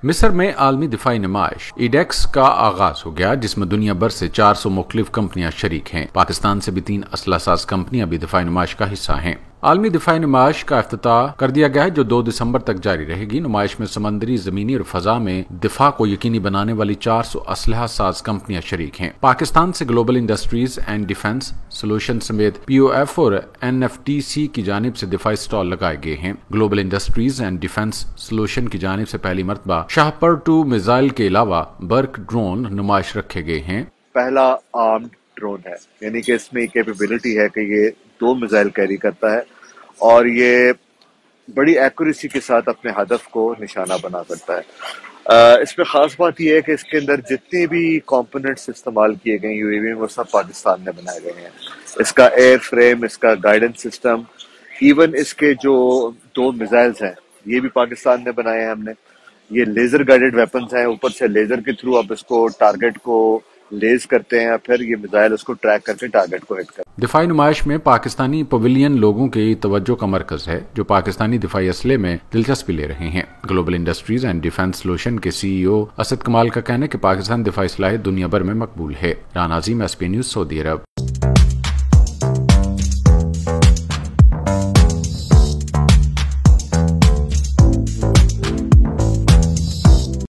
مصر میں عالمی دفاعی نمائش ایڈیکس کا آغاز ہو گیا، جس میں دنیا بھر سے 400 مختلف کمپنیاں شریک ہیں۔ پاکستان سے بھی 3 اسلحہ ساز کمپنیاں بھی دفاعی نمائش کا حصہ ہیں۔ عالمی دفاعی نمائش کا افتتاح کر دیا گیا ہے، جو 2 دسمبر تک جاری رہے گی۔ نمائش میں سمندری، زمینی اور فضا میں دفاع کو یقینی بنانے والی 400 اسلحہ ساز کمپنیاں شریک ہیں۔ پاکستان سے global industries and defence solution سمیت POF اور NFTC کی جانب سے دفاعی سٹال لگائے گئے ہیں۔ Global industries and defence solution کی جانب سے پہلی مرتبہ شاہپر 2 میزائل کے علاوہ برق ڈرون نمائش رکھے گئے ہیں۔ پہلا آرمڈ ڈرون ہے، یعنی کہ اس میں کیپیبلٹی ہے کہ یہ 2 میزائل کیری کرتا ہے اور یہ بڑی ایکوریسی کے ساتھ اپنے ہدف کو نشانہ بنا سکتا ہے۔ اس میں خاص بات یہ ہے کہ اس کے اندر جتنے بھی کمپوننٹس استعمال کیے گئے UAV میں وہ سب پاکستان میں بنائے گئے ہیں۔ اس کا ایئر فریم، اس کا گائیڈنس سسٹم، ایون اس کے جو 2 میزائلز ہیں یہ بھی پاکستان میں بنائے ہیں ہم نے۔ یہ لیزر گائیڈڈ ویپنز ہیں، اوپر سے لیزر کے تھرو اب اس کو ٹارگٹ کو لیز کرتے ہیں، پھر یہ میزائل اس کو ٹریک کر کے ٹارگٹ کو ہٹ کرتے ہیں۔ دفاعی نمائش میں پاکستانی پویلین لوگوں کی توجہ کا مرکز ہے، جو پاکستانی دفاعی اسلحے میں دلچسپی لے رہے ہیں۔ Global industries and defence solution کے CEO اسد کمال کا کہنا ہے کہ پاکستان دفاعی صلاحیت دنیا بھر میں مقبول ہے۔ ران عظیم، SP نیوز، سعودی عرب۔